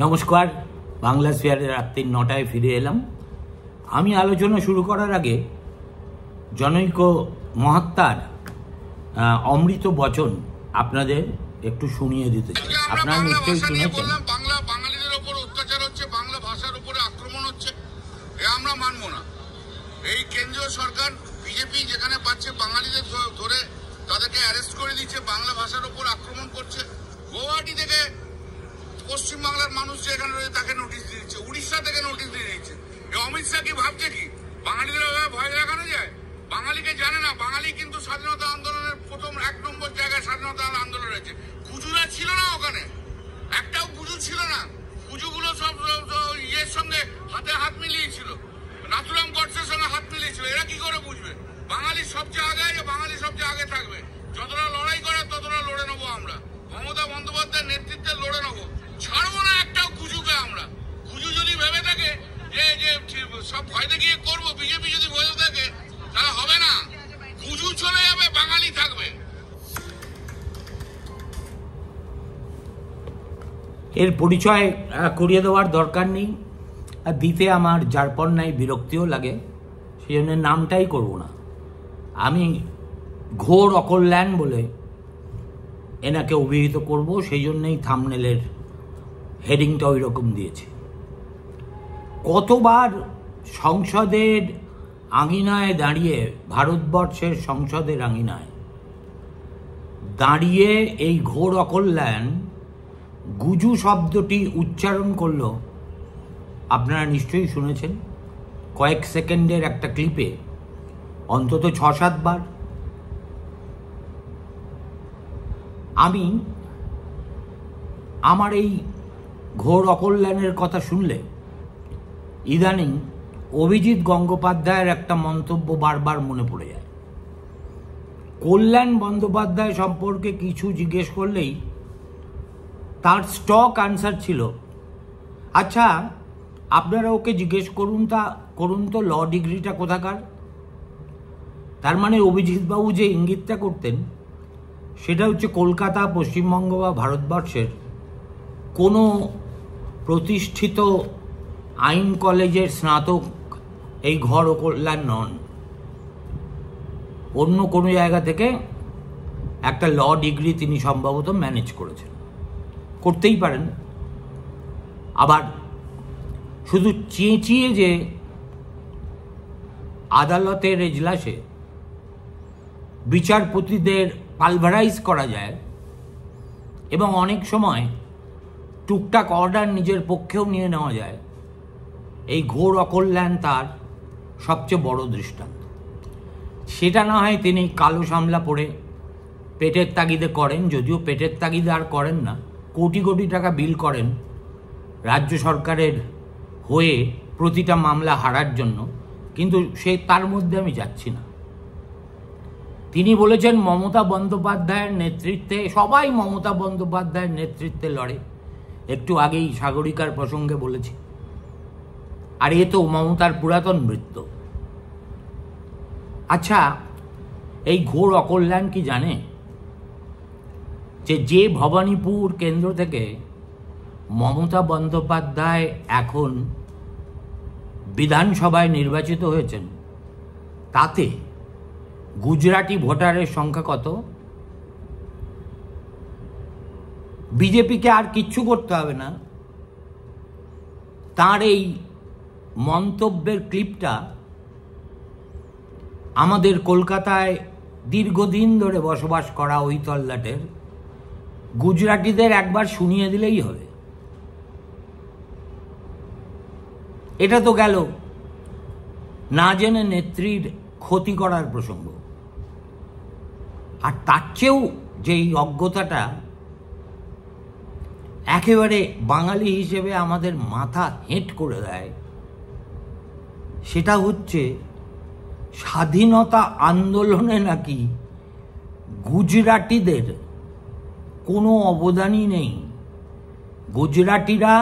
নমস্কার, বাংলা স্ফিয়ারে রাত্রি ৯টায় ফিরে এলাম। আমি আলোচনা শুরু করার আগে জনৈক মহাত্মার অমৃত বচন আপনাদের একটু শুনিয়ে দিতে চাই। আপনারা নিশ্চয়ই শুনেছেন। বাঙালিদের উপর অত্যাচার হচ্ছে, বাংলা ভাষার উপরে আক্রমণ হচ্ছে, এ আমরা মানব না। এই কেন্দ্রীয় সরকার বিজেপি যেখানে পাচ্ছে বাঙালিদের ধরে তাদেরকে অ্যারেস্ট করে দিচ্ছে, বাংলা ভাষার উপর আক্রমণ করছে। গুয়াহাটি থেকে পশ্চিমবাংলার মানুষ যেখানে রয়েছে তাকে নোটিশ দিয়ে দিচ্ছে, উড়িষ্যা থেকে নোটিশ দিয়ে দিচ্ছে। অমিত শাহ কি ভাবছে কি বাঙালিদের ভয় দেখানো যায়? বাঙালিকে জানে না। বাঙালি কিন্তু স্বাধীনতা আন্দোলনের প্রথম ১ নম্বর জায়গায় স্বাধীনতা আন্দোলন হয়েছে। গুজুরা ছিল না ওখানে, একটাও গুজু ছিল না। গুজুগুলো সব ইয়ের সঙ্গে হাতে হাত মিলিয়েছিল, নাথুরাম গডসের সঙ্গে হাত মিলিয়েছিল। এরা কি করে বুঝবে বাঙালি সবচেয়ে আগে, বাঙালি সবচেয়ে আগে থাকবে? যতটা লড়াই করে ততটা লড়ে নেবো আমরা। মমতা বন্দ্যোপাধ্যায়ের নেতৃত্বে লড়ে নেবো, ছাড়বো না একটাও গুজুকে আমরা। গুজু যদি ভেবে থাকে যে সব ভয় দেখিয়ে করবো, বিজেপি যদি ভয় থাকে তাহলে হবে না। গুজু চলে যাবে, বাঙালি থাকবে। এর পরিচয় করিয়ে দেওয়ার দরকার নেই, আর দিতে আমার যারপর নাই বিরক্তিও লাগে, সেই জন্য নামটাই করব না। আমি ঘোর অকল্যাণ বলে এনাকে অভিহিত করব, সেই জন্যই থাম্বনেলের হেডিংটা ওই রকম দিয়েছে। কতবার সংসদের আঙিনায় দাঁড়িয়ে, ভারতবর্ষের সংসদের আঙিনায় দাঁড়িয়ে এই ঘোর অকল্যাণ গুজু শব্দটি উচ্চারণ করল আপনারা নিশ্চয়ই শুনেছেন। কয়েক সেকেন্ডের একটা ক্লিপে অন্তত ৬-৭ বার। আমি আমার এই ঘোর অকল্যাণের কথা শুনলে ইদানিং অভিজিৎ গঙ্গোপাধ্যায়ের একটা মন্তব্য বারবার মনে পড়ে যায়। কল্যাণ বন্দ্যোপাধ্যায় সম্পর্কে কিছু জিজ্ঞেস করলেই তার স্টক আনসার ছিল, আচ্ছা আপনারা ওকে জিজ্ঞেস করুন তো ল ডিগ্রিটা কোথাকার। তার মানে অভিজিৎবাবু যে ইঙ্গিতটা করতেন সেটা হচ্ছে কলকাতা, পশ্চিমবঙ্গ বা ভারতবর্ষের কোনো প্রতিষ্ঠিত আইন কলেজের স্নাতক এই ঘোর কল্যাণ নন, অন্য কোনো জায়গা থেকে একটা ল ডিগ্রি তিনি সম্ভবত ম্যানেজ করেছেন, করতেই পারেন। আবার শুধু চেঁচিয়ে যে আদালতের এজলাসে বিচারপতিদের পালভারাইজ করা যায় এবং অনেক সময় টুকটাক অর্ডার নিজের পক্ষেও নিয়ে নেওয়া যায়, এই ঘোর অকল্যাণ তার সবচেয়ে বড় দৃষ্টান্ত। সেটা না হয় তিনি কালো সামলা পরে পেটের তাগিদে করেন, যদিও পেটের তাগিদে আর করেন না, কোটি কোটি টাকা বিল করেন রাজ্য সরকারের হয়ে প্রতিটা মামলা হারার জন্য, কিন্তু তার মধ্যে আমি যাচ্ছি না। তিনি বলেছেন মমতা বন্দ্যোপাধ্যায়ের নেতৃত্বে, সবাই মমতা বন্দ্যোপাধ্যায়ের নেতৃত্বে লড়ে। একটু আগেই সাগরিকার প্রসঙ্গে বলেছি। আর এ তো মমতার পুরাতন বৃত্ত। আচ্ছা, এই ঘোর অকল্যাণ কি জানে যে ভবানীপুর কেন্দ্র থেকে মমতা বন্দ্যোপাধ্যায় এখন বিধানসভায় নির্বাচিত হয়েছেন, তাতে গুজরাটি ভোটারের সংখ্যা কত? বিজেপিকে আর কিচ্ছু করতে হবে না, তার এই মন্তব্যের ক্লিপটা আমাদের কলকাতায় দীর্ঘদিন ধরে বসবাস করা ওই তল্লাটের গুজরাটিদের একবার শুনিয়ে দিলেই হবে। এটা তো গেল না জেনে নেত্রীর ক্ষতি করার প্রসঙ্গ। আর তার চেয়েও যেই অজ্ঞতাটা একেবারে বাঙালি হিসেবে আমাদের মাথা হেঁট করে দেয়, সেটা হচ্ছে স্বাধীনতা আন্দোলনে নাকি গুজরাটিদের কোনো অবদানই নেই। গুজরাটিরা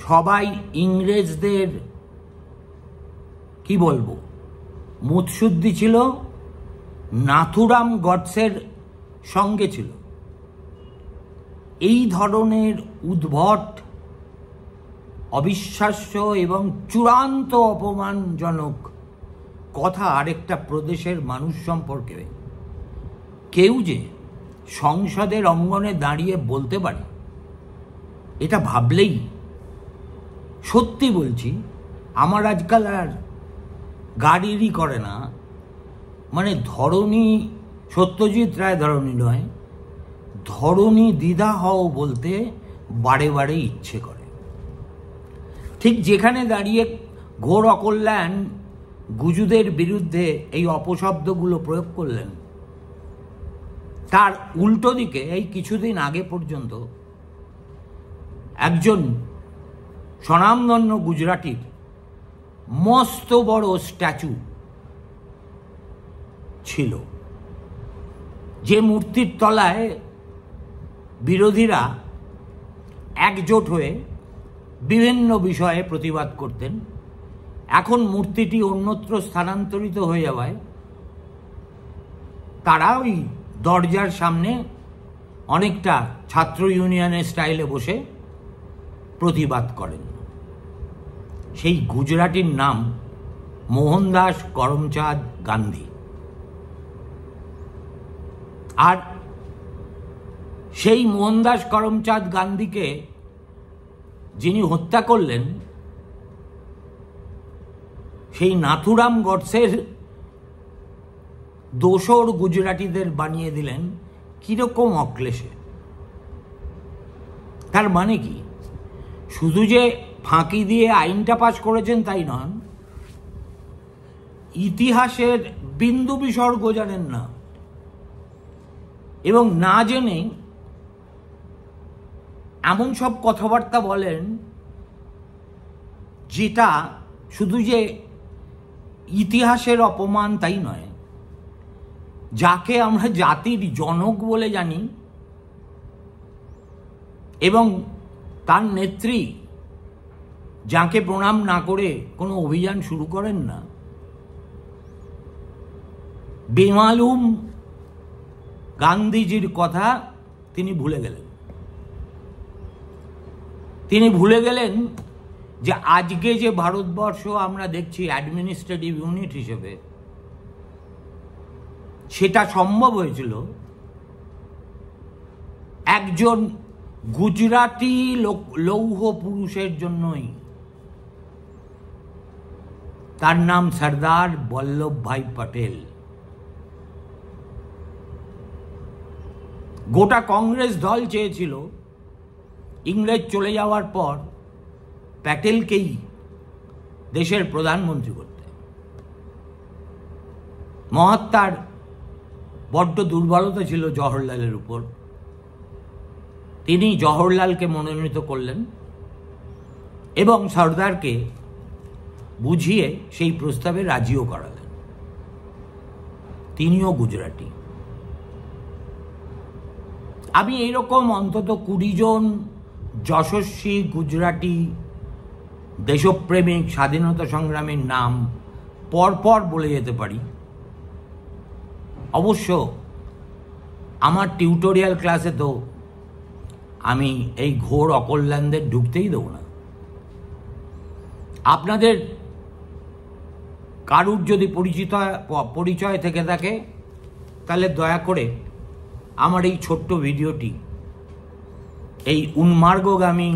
সবাই ইংরেজদের কি বলবো মুৎসুদ্দি ছিল, নাথুরাম গডসের সঙ্গে ছিল। এই ধরনের উদ্ভট অবিশ্বাস্য এবং চূড়ান্ত অপমানজনক কথা আরেকটা প্রদেশের মানুষ সম্পর্কে কেউ যে সংসদের অঙ্গনে দাঁড়িয়ে বলতে পারে, এটা ভাবলেই সত্যি বলছি আমার আজকাল আর গাড়িরই করে না, মানে ধরণী, সত্যজিৎ রায় ধরণী নয়, ধরণী দ্বিধা হও বলতে বারে বারে ইচ্ছে করে। ঠিক যেখানে দাঁড়িয়ে ঘোর অকল্যাণ গুজুদের বিরুদ্ধে এই অপশব্দগুলো প্রয়োগ করলেন, তার উল্টো দিকে এই কিছুদিন আগে পর্যন্ত একজন স্বনামধন্য গুজরাটির মস্ত বড় স্ট্যাচু ছিল, যে মূর্তির তলায় বিরোধীরা একজোট হয়ে বিভিন্ন বিষয়ে প্রতিবাদ করতেন। এখন মূর্তিটি অন্যত্র স্থানান্তরিত হয়ে যাওয়ায় তারা ওই দরজার সামনে অনেকটা ছাত্র ইউনিয়নের স্টাইলে বসে প্রতিবাদ করেন। সেই গুজরাটির নাম মোহনদাস করমচাঁদ গান্ধী। আর সেই মোহনদাস করমচাঁদ গান্ধীকে যিনি হত্যা করলেন, সেই নাথুরাম গডসের দোসর গুজরাটিদের বানিয়ে দিলেন কিরকম অক্লেশে। তার মানে কি, শুধু যে ফাঁকি দিয়ে আইনটা পাশ করেছেন তাই নন, ইতিহাসের বিন্দু বিসর্গ জানেন না, এবং না জেনে এমন সব কথাবার্তা বলেন যেটা শুধু যে ইতিহাসের অপমান তাই নয়, যাকে আমরা জাতির জনক বলে জানি এবং তার নেত্রী যাকে প্রণাম না করে কোনো অভিযান শুরু করেন না, বেমালুম গান্ধীজির কথা তিনি ভুলে গেলেন। তিনি ভুলে গেলেন যে আজকে যে ভারতবর্ষ আমরা দেখছি অ্যাডমিনিস্ট্রেটিভ ইউনিট হিসেবে, সেটা সম্ভব হয়েছিল একজন গুজরাটি লৌহ পুরুষের জন্যই। তার নাম সর্দার বল্লভভাই পটেল। গোটা কংগ্রেস দল চেয়েছিল ইংরেজ চলে যাওয়ার পর প্যাটেলকেই দেশের প্রধানমন্ত্রী করতে। মহাত্মার বড্ড দুর্বলতা ছিল জওহরলালের উপর। তিনি জওহরলালকে মনোনীত করলেন এবং সর্দারকে বুঝিয়ে সেই প্রস্তাবে রাজিও করালেন। তিনিও গুজরাটি। আমি এইরকম অন্তত 20 জন যশস্বী গুজরাটি দেশপ্রেমিক স্বাধীনতা সংগ্রামীর নাম পরপর বলে যেতে পারি। অবশ্য আমার টিউটোরিয়াল ক্লাসে তো আমি এই ঘোর অকল্যাণদের ঢুকতেই দেব না। আপনাদের কারুর যদি পরিচয় থেকে থাকে তাহলে দয়া করে আমার এই ছোট্ট ভিডিওটি এই উন্মার্গগামী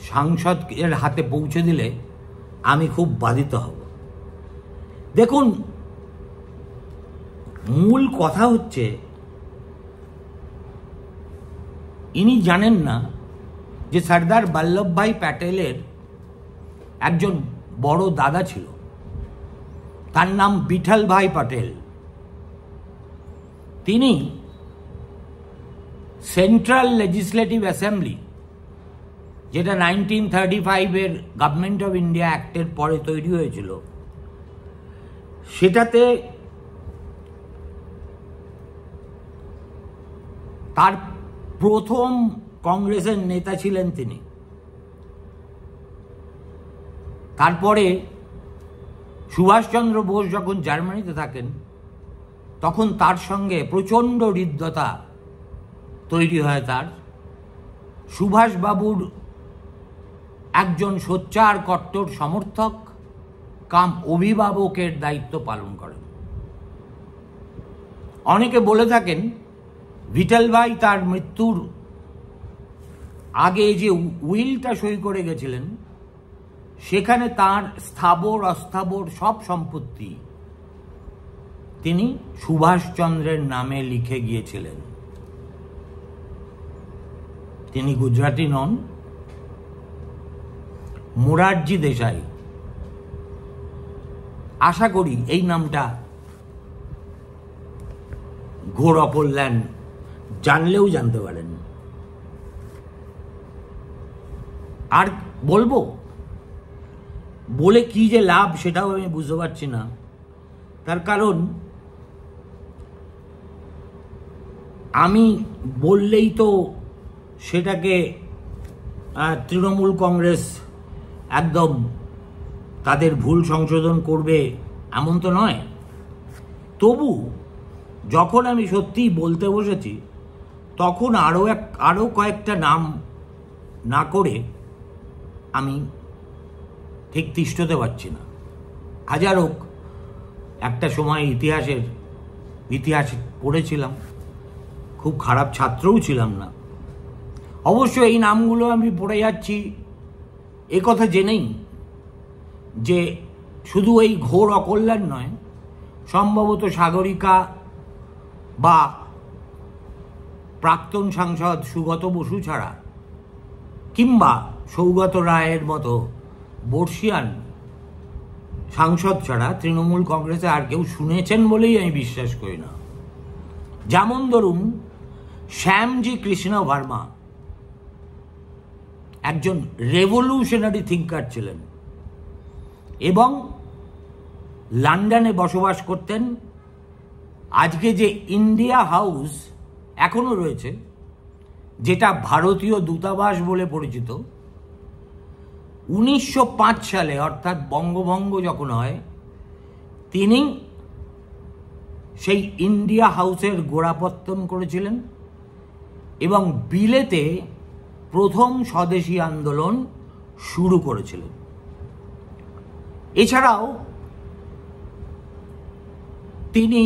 সাংসদের হাতে পৌঁছে দিলে আমি খুব বাধিত হব। দেখুন, মূল কথা হচ্ছে ইনি জানেন না যে সর্দার বল্লভভাই প্যাটেলের একজন বড় দাদা ছিল, তার নাম বিঠল ভাই পটেল। তিনি সেন্ট্রাল লেজিসলেটিভ অ্যাসেম্বলি, যেটা 1935-এর গভর্নমেন্ট অফ ইন্ডিয়া অ্যাক্টের পরে তৈরি হয়েছিল, সেটাতে তার প্রথম কংগ্রেসের নেতা ছিলেন তিনি। তারপরে সুভাষচন্দ্র বোস যখন জার্মানিতে থাকেন, তখন তার সঙ্গে প্রচণ্ড হৃদ্যতা তৈরি হয় তার। সুভাষবাবুর একজন সোচ্চার কট্টর সমর্থক কাম অভিভাবকের দায়িত্ব পালন করেন। অনেকে বলে থাকেন ভিটাল ভাই তার মৃত্যুর আগে যে উইলটা সই করে গেছিলেন সেখানে তার স্থাবর অস্থাবর সব সম্পত্তি তিনি সুভাষচন্দ্রের নামে লিখে গিয়েছিলেন। তিনি গুজরাটি নন, মোরারজি দেশাই। আশা করি এই নামটা ঘোর অকল্যাণ জানলেও জানতে পারেন। আর বলবো বলে কি যে লাভ সেটাও আমি বুঝতে পারছি না। তার কারণ আমি বললেই তো সেটাকে তৃণমূল কংগ্রেস একদম তাদের ভুল সংশোধন করবে এমন তো নয়। তবু যখন আমি সত্যিই বলতে বসেছি তখন আরও কয়েকটা নাম না করে আমি ঠিক তিষ্ঠতে পারছি না। হাজার হোক, একটা সময় ইতিহাস পড়েছিলাম, খুব খারাপ ছাত্রও ছিলাম না। অবশ্য এই নামগুলো আমি পড়ে যাচ্ছি এ কথা জেনেই যে শুধু এই ঘোর অকল্যাণ নয়, সম্ভবত সাগরিকা বা প্রাক্তন সাংসদ সুগত বসু ছাড়া কিংবা সৌগত রায়ের মতো বর্ষিয়ান সাংসদ ছাড়া তৃণমূল কংগ্রেসে আর কেউ শুনেছেন বলেই আমি বিশ্বাস করি না। যেমন ধরুন শ্যামজি কৃষ্ণ ভার্মা একজন রেভলিউশনারি থিঙ্কার ছিলেন এবং লন্ডনে বসবাস করতেন। আজকে যে ইন্ডিয়া হাউস এখনো রয়েছে, যেটা ভারতীয় দূতাবাস বলে পরিচিত, 1905 সালে অর্থাৎ বঙ্গভঙ্গ যখন হয় তিনি সেই ইন্ডিয়া হাউসের গোড়াপত্তন করেছিলেন এবং বিলেতে প্রথম স্বদেশী আন্দোলন শুরু করেছিলেন। এছাড়াও তিনি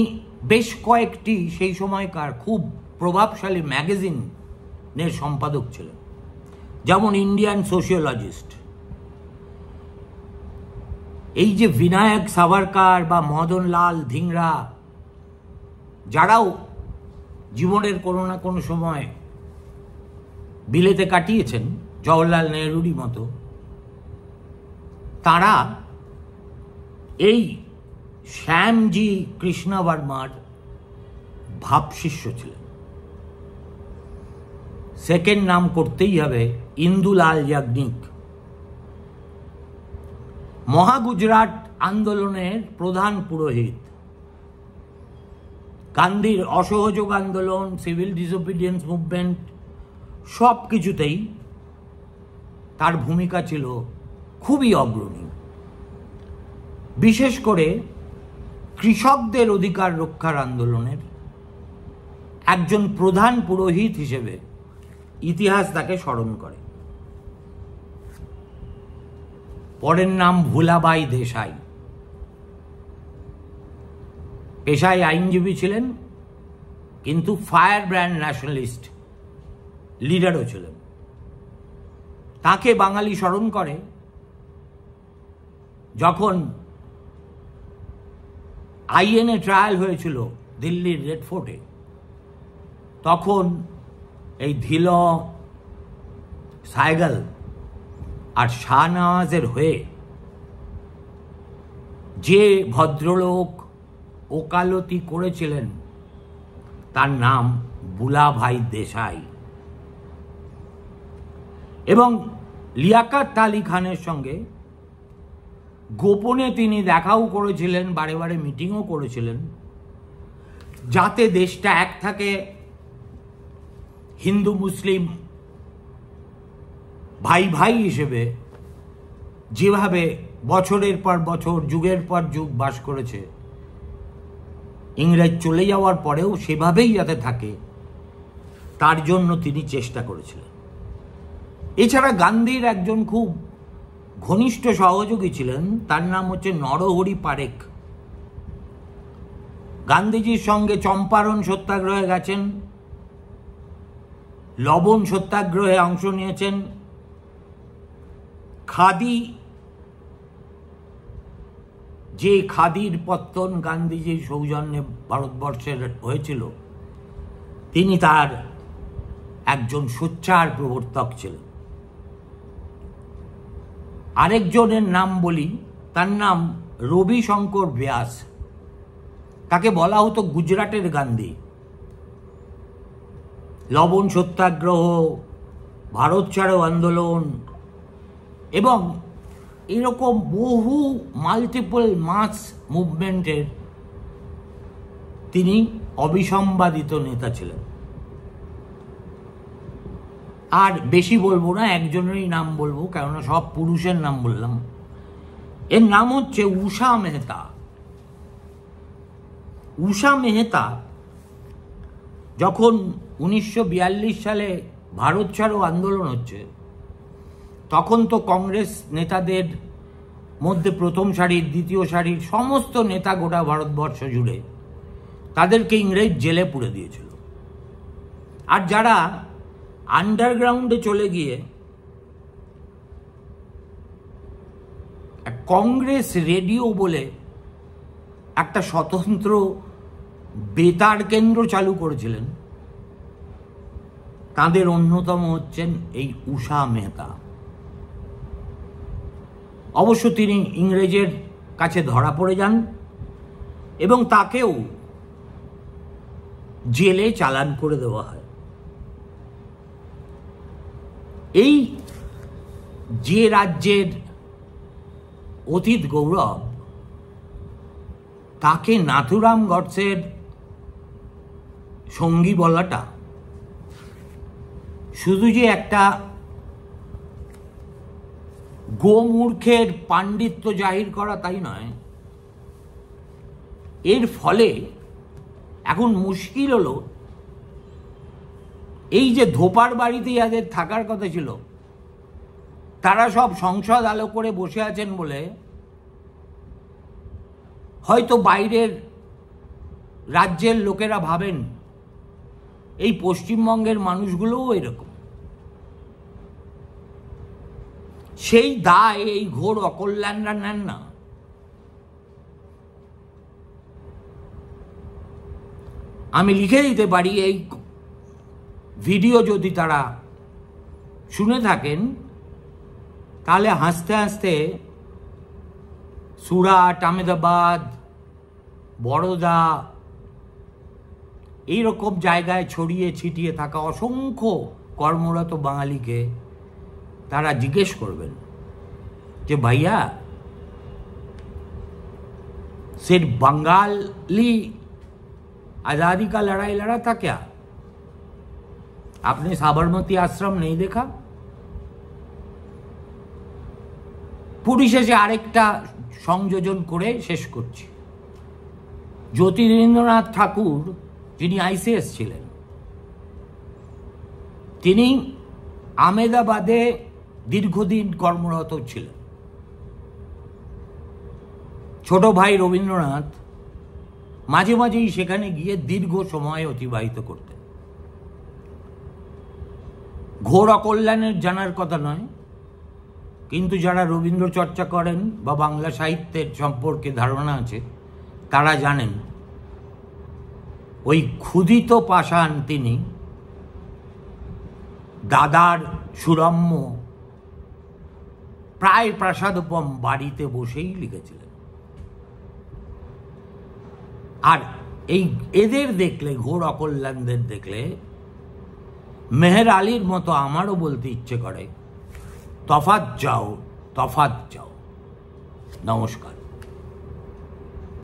বেশ কয়েকটি সেই সময়কার খুব প্রভাবশালী ম্যাগাজিনের সম্পাদক ছিলেন, যেমন ইন্ডিয়ান সোশিওলজিস্ট। এই যে বিনায়ক সাভারকার বা মদনলাল ধিংরা, যারাও জীবনের কোনো না কোনো সময় বিলেতে কাটিয়েছেন জওহরলাল নেহরুরই মতো, তারা এই শ্যামজি কৃষ্ণ ভার্মার ভাবশিষ্য ছিলেন। সেকেন্ড নাম করতেই হবে ইন্দুলাল যাজ্ঞনিক, মহাগুজরাট আন্দোলনের প্রধান পুরোহিত। গান্ধীর অসহযোগ আন্দোলন, সিভিল ডিসোবিডিয়েন্স মুভমেন্ট সব কিছুতেই তার ভূমিকা ছিল খুবই অগ্রণী। বিশেষ করে কৃষকদের অধিকার রক্ষার আন্দোলনের একজন প্রধান পুরোহিত হিসেবে ইতিহাস তাকে স্মরণ করে। পরের নাম ভুলাবাই দেশাই। পেশায় আইনজীবী ছিলেন, কিন্তু ফায়ার ব্র্যান্ড ন্যাশনালিস্ট লিডারও ছিলেন। তাকে বাঙালি স্মরণ করে যখন আইএনএ ট্রায়াল হয়েছিল দিল্লির রেড ফোর্টে, তখন এই ধিল, সাইগাল আর শাহনওয়াজের হয়ে যে ভদ্রলোক ওকালতি করেছিলেন তার নাম বুলাভাই দেশাই। এবং লিয়াকত আলী খানের সঙ্গে গোপনে তিনি দেখাও করেছিলেন, বারে বারে মিটিংও করেছিলেন, যাতে দেশটা এক থাকে, হিন্দু মুসলিম ভাই ভাই হিসেবে যেভাবে বছরের পর বছর, যুগের পর যুগ বাস করেছে, ইংরেজ চলে যাওয়ার পরেও সেভাবেই যাতে থাকে, তার জন্য তিনি চেষ্টা করেছিলেন। এছাড়া গান্ধীর একজন খুব ঘনিষ্ঠ সহযোগী ছিলেন, তার নাম হচ্ছে নরহরি পারেখ। গান্ধীজির সঙ্গে চম্পারণ সত্যাগ্রহে গেছেন, লবণ সত্যাগ্রহে অংশ নিয়েছেন, খাদি, যে খাদির পত্তন গান্ধীজির সৌজন্যে ভারতবর্ষের হয়েছিল, তিনি তার একজন সোচ্চার প্রবর্তক ছিলেন। আরেকজনের নাম বলি, তার নাম রবিশঙ্কর ব্যাস। তাকে বলা হতো গুজরাটের গান্ধী। লবণ সত্যাগ্রহ, ভারত ছাড়ো আন্দোলন এবং এরকম বহু মাল্টিপল মাস মুভমেন্টের তিনি অবিসম্বাদিত নেতা ছিলেন। আর বেশি বলবো না, একজনেরই নাম বলবো, কেননা সব পুরুষের নাম বললাম। এর নাম হচ্ছে উষা মেহতা। উষা মেহতা যখন 1942 সালে ভারত ছাড়ো আন্দোলন হচ্ছে, তখন তো কংগ্রেস নেতাদের মধ্যে প্রথম সারির, দ্বিতীয় সারির সমস্ত নেতা গোটা ভারতবর্ষ জুড়ে তাদেরকে ইংরেজ জেলে পুরে দিয়েছিল। আর যারা আন্ডারগ্রাউন্ডে চলে গিয়ে কংগ্রেস রেডিও বলে একটা স্বতন্ত্র বেতার কেন্দ্র চালু করেছিলেন, তাদের অন্যতম হচ্ছেন এই উষা মেহতা। অবশ্য তিনি ইংরেজের কাছে ধরা পড়ে যান এবং তাকেও জেলে চালান করে দেওয়া হয়। এই যে রাজ্যের অতীত গৌরব, তাকে নাথুরাম গডসের সঙ্গী বলাটা শুধু যে একটা গোমূর্খের পাণ্ডিত্য জাহির করা তাই নয়, এর ফলে এখন মুশকিল হলো, এই যে ধোপার বাড়িতে যাদের থাকার কথা ছিল, তারা সব সংসদ আলো করে বসে আছেন বলে হয়তো বাইরের রাজ্যের লোকেরা ভাবেন এই পশ্চিমবঙ্গের মানুষগুলোও এরকম। সেই দায় এই ঘোর অকল্যাণরা নেন না। আমি লিখে দিতে পারি, এই ভিডিও যদি তারা শুনে থাকেন, তাহলে হাসতে হাসতে সুরাট, আহমেদাবাদ, বরোদা এইরকম জায়গায় ছড়িয়ে ছিটিয়ে থাকা অসংখ্য কর্মরত বাঙালিকে তারা জিজ্ঞেস করবেন যে ভাইয়া, सिर्फ बंगाली आज़ादी का लड़ाई लड़ा था क्या? आपने साबरमती आश्रम नहीं देखा? পরিশেষে আরেকটা সংযোজন করে শেষ করছি। জ্যোতিরিন্দ্রনাথ ঠাকুর, যিনি আইসিএস ছিলেন, তিনি আহমেদাবাদে দীর্ঘদিন কর্মরত ছিলেন। ছোট ভাই রবীন্দ্রনাথ মাঝে মাঝেই সেখানে গিয়ে দীর্ঘ সময় অতিবাহিত করতেন। ঘোর অকল্যাণের জানার কথা নয়, কিন্তু যারা রবীন্দ্র চর্চা করেন বা বাংলা সাহিত্যের সম্পর্কে ধারণা আছে, তারা জানেন ওই ক্ষুধিত পাষাণ তিনি দাদার সুরম্য প্রায় প্রাসাদোপম বাড়িতে বসেই লিখেছিলেন। আর এই এদের দেখলে, ঘোর অকল্যাণদের দেখলে, মেহের আলীর মতো আমারও বলতে ইচ্ছে করে, তফাৎ যাও, তফাৎ যাও। নমস্কার।